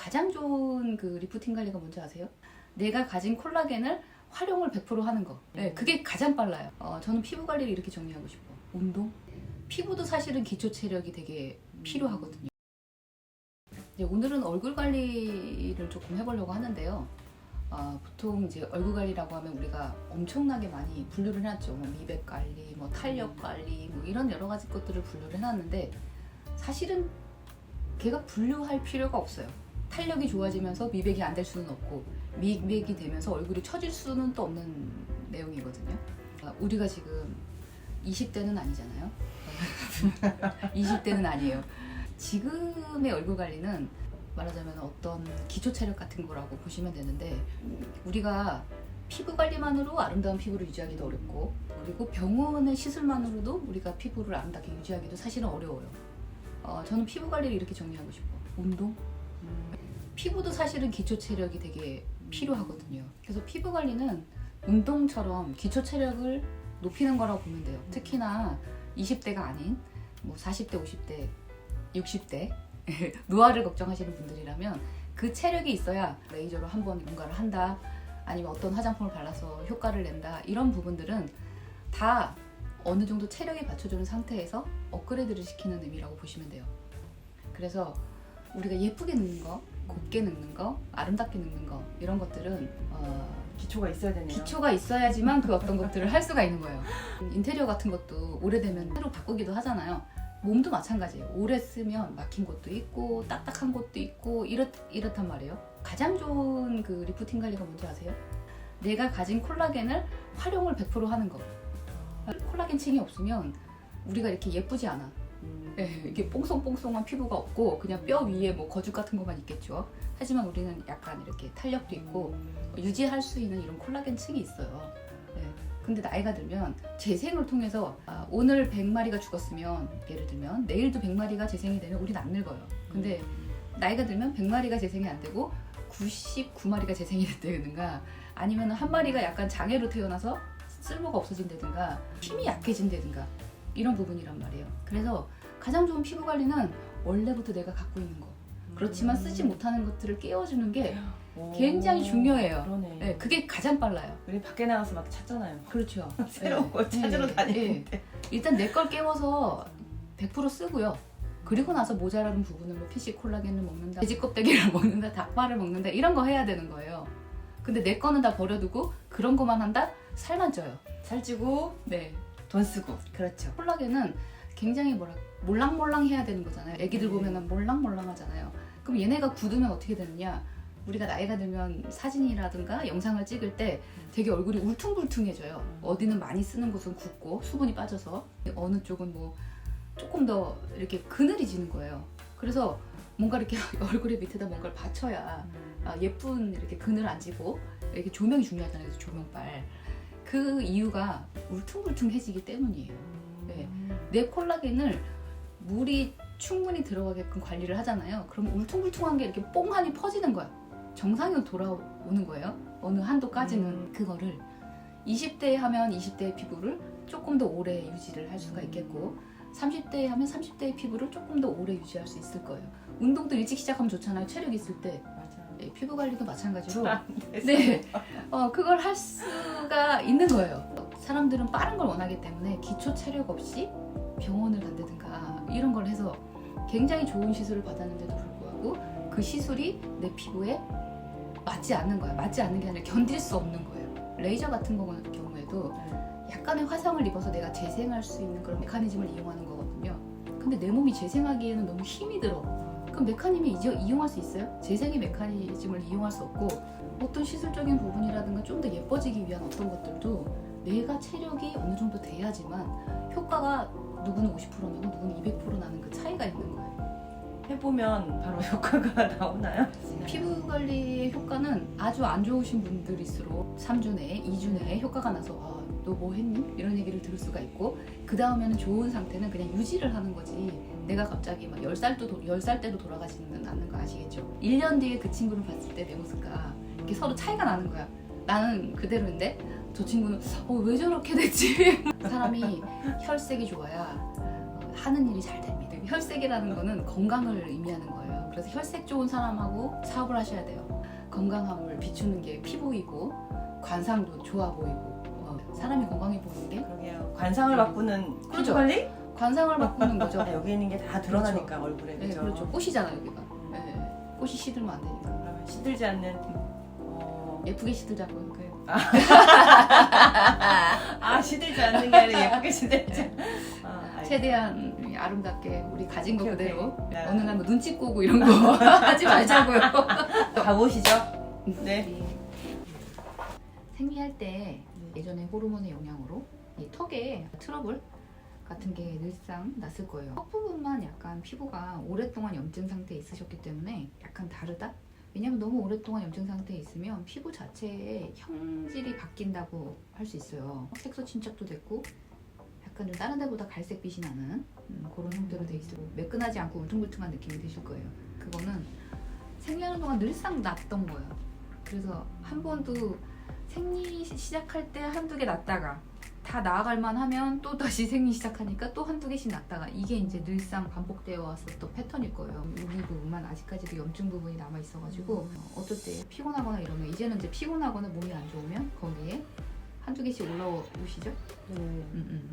가장 좋은 그 리프팅 관리가 뭔지 아세요? 내가 가진 콜라겐을 활용을 100% 하는 거. 네, 그게 가장 빨라요. 저는 피부 관리를 이렇게 정리하고 싶어. 운동? 피부도 사실은 기초 체력이 되게 필요하거든요. 이제 오늘은 얼굴 관리를 조금 해보려고 하는데요. 보통 이제 얼굴 관리라고 하면 우리가 엄청나게 많이 분류를 해놨죠. 뭐 미백 관리, 뭐 탄력 관리, 뭐 이런 여러 가지 것들을 분류를 해놨는데 사실은 걔가 분류할 필요가 없어요. 탄력이 좋아지면서 미백이 안 될 수는 없고 미백이 되면서 얼굴이 처질 수는 또 없는 내용이거든요. 우리가 지금 20대는 아니잖아요. 20대는 아니에요. 지금의 얼굴 관리는 말하자면 어떤 기초 체력 같은 거라고 보시면 되는데 우리가 피부 관리만으로 아름다운 피부를 유지하기도 어렵고 그리고 병원의 시술만으로도 우리가 피부를 아름답게 유지하기도 사실은 어려워요. 저는 피부 관리를 이렇게 정리하고 싶어. 운동? 피부도 사실은 기초 체력이 되게 필요하거든요. 그래서 피부 관리는 운동처럼 기초 체력을 높이는 거라고 보면 돼요. 특히나 20대가 아닌 뭐 40대, 50대, 60대 노화를 걱정하시는 분들이라면 그 체력이 있어야 레이저로 한번 뭔가를 한다 아니면 어떤 화장품을 발라서 효과를 낸다 이런 부분들은 다 어느 정도 체력이 받쳐주는 상태에서 업그레이드를 시키는 의미라고 보시면 돼요. 그래서 우리가 예쁘게 늙는 거, 곱게 늙는 거, 아름답게 늙는 거 이런 것들은 기초가 있어야 되네요. 기초가 있어야지만 그 어떤 것들을 할 수가 있는 거예요. 인테리어 같은 것도 오래되면 새로 바꾸기도 하잖아요. 몸도 마찬가지예요. 오래 쓰면 막힌 곳도 있고 딱딱한 곳도 있고 이렇단 말이에요. 가장 좋은 그 리프팅 관리가 뭔지 아세요? 내가 가진 콜라겐을 활용을 100% 하는 거. 콜라겐 층이 없으면 우리가 이렇게 예쁘지 않아. 네, 이게 뽕송뽕송한 피부가 없고 그냥 뼈 위에 뭐 거죽 같은 것만 있겠죠. 하지만 우리는 약간 이렇게 탄력도 있고 유지할 수 있는 이런 콜라겐 층이 있어요. 네. 근데 나이가 들면 재생을 통해서 오늘 100마리가 죽었으면 예를 들면 내일도 100마리가 재생이 되면 우리는 안 늙어요. 근데 나이가 들면 100마리가 재생이 안 되고 99마리가 재생이 된다든가 아니면 한 마리가 약간 장애로 태어나서 쓸모가 없어진다든가 힘이 약해진다든가 이런 부분이란 말이에요. 그래서 가장 좋은 피부 관리는 원래부터 내가 갖고 있는 거 그렇지만 쓰지 못하는 것들을 깨워주는 게 굉장히 중요해요. 그러네. 네, 그게 가장 빨라요. 우리 밖에 나가서 막 찾잖아요. 그렇죠. 새로운 거 찾으러 다니는데. 일단 내 걸 깨워서 100% 쓰고요. 그리고 나서 모자라는 부분을 뭐 PC 콜라겐을 먹는다, 돼지 껍데기를 먹는다, 닭발을 먹는다 이런 거 해야 되는 거예요. 근데 내 거는 다 버려두고 그런 거만 한다? 살만 쪄요. 살찌고 네, 돈 쓰고. 그렇죠. 콜라겐은 굉장히 몰랑몰랑 해야 되는 거잖아요. 애기들 보면은 몰랑몰랑하잖아요. 그럼 얘네가 굳으면 어떻게 되느냐? 우리가 나이가 들면 사진이라든가 영상을 찍을 때 되게 얼굴이 울퉁불퉁해져요. 어디는 많이 쓰는 곳은 굳고 수분이 빠져서 어느 쪽은 뭐 조금 더 이렇게 그늘이지는 거예요. 그래서 뭔가 이렇게 얼굴에 밑에다 뭔가를 받쳐야 예쁜 이렇게 그늘 안 지고 이렇게 조명이 중요하잖아요. 그래서 조명빨. 그 이유가 울퉁불퉁해지기 때문이에요. 네. 내 콜라겐을 물이 충분히 들어가게끔 관리를 하잖아요. 그럼 울퉁불퉁한 게 이렇게 뽕하니 퍼지는 거야. 정상으로 돌아오는 거예요. 어느 한도까지는 그거를 20대에 하면 20대의 피부를 조금 더 오래 유지를 할 수가 있겠고 30대에 하면 30대의 피부를 조금 더 오래 유지할 수 있을 거예요. 운동도 일찍 시작하면 좋잖아요. 체력 있을 때. 맞아. 네, 피부 관리도 마찬가지로 네. 네, 그걸 할 수가 있는 거예요. 사람들은 빠른 걸 원하기 때문에 기초 체력 없이 병원을 간다든가 이런 걸 해서 굉장히 좋은 시술을 받았는데도 불구하고 그 시술이 내 피부에 맞지 않는 거야. 맞지 않는 게 아니라 견딜 수 없는 거예요. 레이저 같은 경우에도 약간의 화상을 입어서 내가 재생할 수 있는 그런 메커니즘을 이용하는 거거든요. 근데 내 몸이 재생하기에는 너무 힘이 들어. 그럼 메커니즘을 이용할 수 있어요? 재생의 메커니즘을 이용할 수 없고 어떤 시술적인 부분이라든가 좀 더 예뻐지기 위한 어떤 것들도 내가 체력이 어느 정도 돼야지만 효과가 누구는 50%나고 누구는 200% 나는 그 차이가 있는 거예요. 해보면 바로 효과가 나오나요? 피부 관리의 효과는 아주 안 좋으신 분들일수록 3주 내에 2주 내에 효과가 나서 너 뭐 했니? 이런 얘기를 들을 수가 있고 그 다음에는 좋은 상태는 그냥 유지를 하는 거지 내가 갑자기 막 10살 때도 돌아가지는 않는 거 아시겠죠? 1년 뒤에 그 친구를 봤을 때 내 모습과 이렇게 서로 차이가 나는 거야. 나는 그대로인데 저 친구는 왜 저렇게 됐지? 사람이 혈색이 좋아야 하는 일이 잘 됩니다. 혈색이라는 거는 건강을 의미하는 거예요. 그래서 혈색 좋은 사람하고 사업을 하셔야 돼요. 건강함을 비추는 게 피부이고 관상도 좋아 보이고 사람이 건강해 보이는 게 그러게요. 관상을 바꾸는 그렇죠. 피부 관리? 관상을 바꾸는 거죠. 여기 있는 게 다 드러나니까 얼굴에. 네, 그죠? 그렇죠. 꽃이잖아요, 여기가. 네, 꽃이 시들면 안 되니까. 그러면 시들지 않는 예쁘게 시들자고요. 시들지 않는 게 아니라 예쁘게 시들지. 최대한 아름답게 우리 가진 거 오케이, 그대로 오케이. 어느 날 뭐 눈치 꼬고 이런 거 하지 말자고요. 가보시죠. 네. 생리할 때 예전에 호르몬의 영향으로 이 턱에 트러블 같은 게 늘상 났을 거예요. 턱 부분만 약간 피부가 오랫동안 염증 상태에 있으셨기 때문에 약간 다르다? 왜냐면 너무 오랫동안 염증 상태에 있으면 피부 자체의 형질이 바뀐다고 할 수 있어요. 색소 침착도 됐고 약간 좀 다른 데보다 갈색빛이 나는 그런 형태로 돼 있고 매끈하지 않고 울퉁불퉁한 느낌이 드실 거예요. 그거는 생리하는 동안 늘상 났던 거예요. 그래서 한 번도 생리 시작할 때 한두 개 났다가 다 나아갈만 하면 또 다시 생리 시작하니까 또 한두 개씩 났다가 이게 이제 늘상 반복되어 왔었던 패턴일 거예요. 여기 부분만 아직까지도 염증 부분이 남아 있어가지고 어떨 때 피곤하거나 이러면 이제는 이제 피곤하거나 몸이 안 좋으면 거기에 한두 개씩 올라오시죠? 그런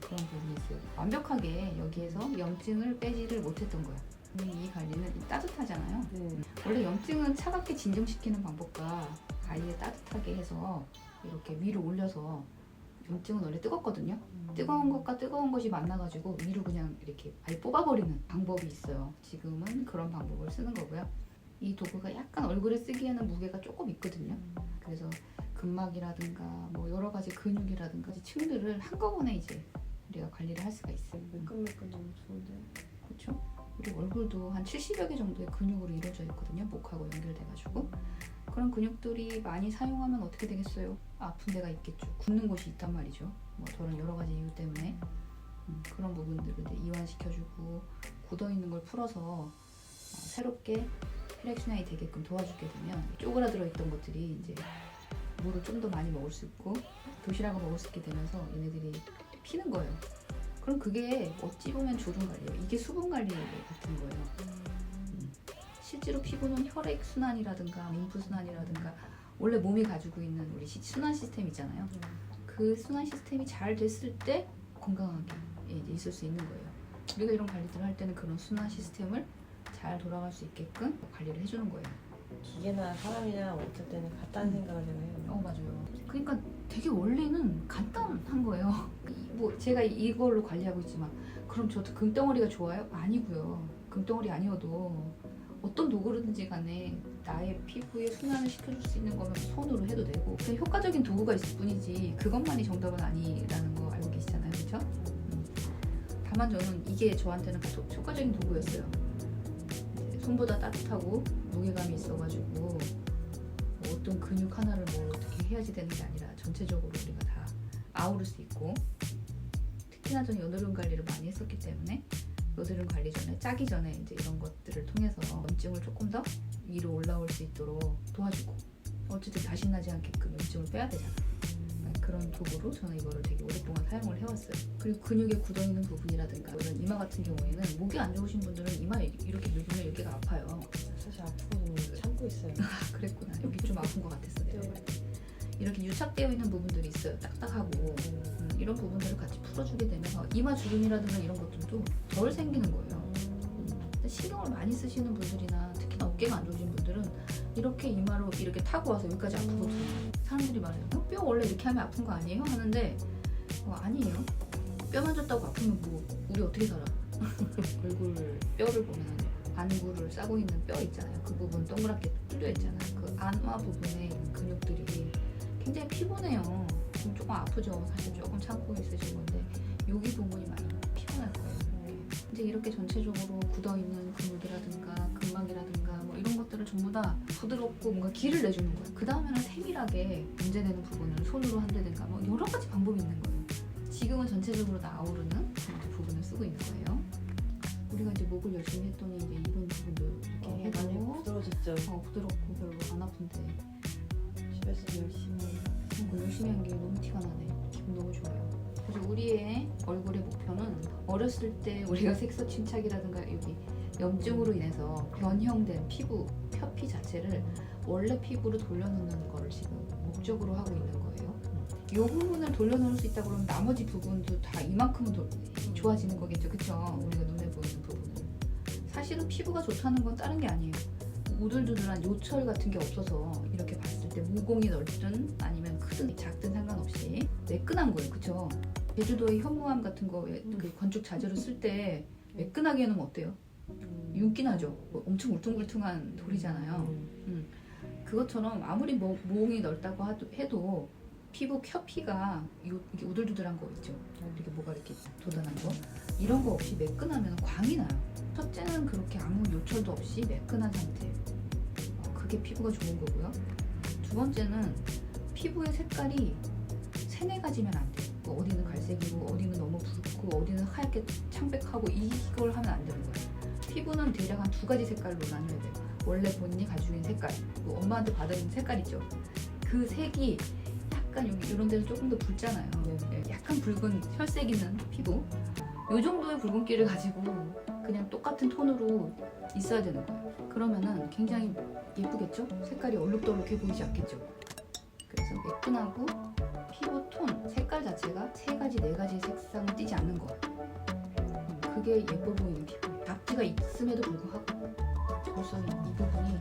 부분이 있어요. 완벽하게 여기에서 염증을 빼지를 못했던 거예요. 이 관리는 따뜻하잖아요. 원래 염증은 차갑게 진정시키는 방법과 아예 따뜻하게 해서 이렇게 위로 올려서 염증은 원래 뜨겁거든요. 뜨거운 것과 뜨거운 것이 만나가지고 위로 그냥 이렇게 아예 뽑아버리는 방법이 있어요. 지금은 그런 방법을 쓰는 거고요. 이 도구가 약간 얼굴에 쓰기에는 무게가 조금 있거든요. 그래서 근막이라든가 뭐 여러 가지 근육이라든가 층들을 한꺼번에 이제 우리가 관리를 할 수가 있어요. 매끈매끈 너무 좋은데. 그렇죠? 우리 얼굴도 한 70여 개 정도의 근육으로 이루어져 있거든요. 목하고 연결돼가지고 그런 근육들이 많이 사용하면 어떻게 되겠어요? 아픈 데가 있겠죠. 굽는 곳이 있단 말이죠. 뭐 저런 여러 가지 이유 때문에 그런 부분들을 이제 이완시켜주고 굳어있는 걸 풀어서 새롭게 혈액순환이 되게끔 도와주게 되면 쪼그라들어 있던 것들이 이제 물을 좀 더 많이 먹을 수 있고 도시락을 먹을 수 있게 되면서 얘네들이 피는 거예요. 그럼 그게 어찌 보면 조준 관리예요. 이게 수분 관리 같은 거예요. 실제로 피부는 혈액 순환이라든가 림프 순환이라든가 원래 몸이 가지고 있는 우리 순환 시스템 있잖아요. 그 순환 시스템이 잘 됐을 때 건강하게 이제 있을 수 있는 거예요. 우리가 이런 관리들을 할 때는 그런 순환 시스템을 잘 돌아갈 수 있게끔 관리를 해주는 거예요. 기계나 사람이나 어쩔 때는 같다는 생각을 해요. 맞아요. 그러니까 되게 원래는 간단한 거예요. 뭐 제가 이걸로 관리하고 있지만 그럼 저도 금덩어리가 좋아요? 아니고요. 금덩어리 아니어도 어떤 도구든지 간에 나의 피부에 순환을 시켜줄 수 있는 거면 손으로 해도 되고 그냥 효과적인 도구가 있을 뿐이지 그것만이 정답은 아니라는 거 알고 계시잖아요. 그렇죠? 다만 저는 이게 저한테는 효과적인 도구였어요. 손보다 따뜻하고 무게감이 있어가지고 어떤 근육 하나를 뭐 어떻게 해야지 되는 게 아니라 전체적으로 우리가 다 아우를 수 있고 특히나 저는 여드름 관리를 많이 했었기 때문에 여드름 관리 전에 짜기 전에 이제 이런 것들을 통해서 염증을 조금 더 위로 올라올 수 있도록 도와주고 어쨌든 다시 나지 않게끔 염증을 빼야 되잖아. 그런 도구로 저는 이거를 되게 오랫동안 사용을 해왔어요. 그리고 근육에 굳어있는 부분이라든가 이런 이마 같은 경우에는 목이 안 좋으신 분들은 이마 이렇게 누르면 여기가 아파요. 사실 아프거든요. 참고 있어요. 그랬구나. 여기 좀 아픈 것 같았어 내가. 이렇게 유착되어 있는 부분들이 있어요. 딱딱하고 이런 부분들을 같이 풀어주게 되면서 이마 주름이라든가 이런 것들도 덜 생기는 거예요. 신경을 많이 쓰시는 분들이나 특히나 어깨가 안 좋으신 분들은 이렇게 이마로 이렇게 타고 와서 여기까지 아프거든요. 사람들이 말해요. 뼈 원래 이렇게 하면 아픈 거 아니에요? 하는데 아니에요. 뼈 만졌다고 아프면 뭐 우리 어떻게 살아? 얼굴 뼈를 보면 안구를 싸고 있는 뼈 있잖아요. 그 부분 동그랗게 뚫려 있잖아요. 그 안마 부분에 있는 근육들이 굉장히 피곤해요. 그럼 조금 아프죠. 사실 조금 참고 있으신 건데 여기 부분이 많이 피곤할 거예요. 이제 이렇게 전체적으로 굳어있는 근육이라든가 근막이라든가 뭐 이런 것들을 전부 다 부드럽고 뭔가 기를 내주는 거예요. 그 다음에는 세밀하게 문제되는 부분을 손으로 한다든가 뭐 여러 가지 방법이 있는 거예요. 지금은 전체적으로 다 아우르는 부분을 쓰고 있는 거예요. 우리가 이제 목을 열심히 했더니 이제 이런 부분도 이렇게 해도 많이 부드러워졌죠. 부드럽고 별로 안 아픈데 집에서 열심히 한 게 너무 티가 나네. 기분 너무 좋아요. 그래서 우리의 얼굴의 목표는 어렸을 때 우리가 색소 침착이라든가 여기 염증으로 인해서 변형된 피부 표피 자체를 원래 피부로 돌려놓는 거를 지금 목적으로 하고 있는 거예요. 이 부분을 돌려놓을 수 있다 그러면 나머지 부분도 다 이만큼은 좋아지는 거겠죠, 그쵸? 우리가 눈에 보이는 부분은. 사실은 피부가 좋다는 건 다른 게 아니에요. 우들두들한 요철 같은 게 없어서 이렇게 봤을 때 모공이 넓든 아니면 크든 작든 상관없이 매끈한 거예요, 그쵸? 제주도의 현무암 같은 거 그 건축 자재로 쓸 때 매끈하게 해놓으면 어때요? 윤기 나죠? 뭐 엄청 울퉁불퉁한 돌이잖아요. 그것처럼 아무리 모공이 넓다고 해도 피부 표피가 이렇게 우들두들한 거 있죠? 이렇게 뭐가 이렇게 돋아난 거 이런 거 없이 매끈하면 광이 나요. 첫째는 그렇게 아무 요철도 없이 매끈한 상태. 그게 피부가 좋은 거고요. 두 번째는 피부의 색깔이 세네 가지면 안 돼요. 뭐 어디는 갈색이고 어디는 너무 붉고 어디는 하얗게 창백하고 이걸 하면 안 되는 거예요. 피부는 대략 한 두 가지 색깔로 나눠야 돼요. 원래 본인이 가지고 있는 색깔, 뭐 엄마한테 받은 색깔 있죠. 그 색이 약간 여기 이런 데는 조금 더 붉잖아요. 약간 붉은 혈색 있는 피부. 이 정도의 붉은기를 가지고 그냥 똑같은 톤으로 있어야 되는 거예요. 그러면은 굉장히 예쁘겠죠? 색깔이 얼룩덜룩해 보이지 않겠죠? 그래서 매끈하고 피부 톤, 색깔 자체가 세 가지, 네 가지 색상을 띠지 않는 거. 그게 예뻐 보이는 피부. 잡티가 있음에도 불구하고 벌써 이 부분이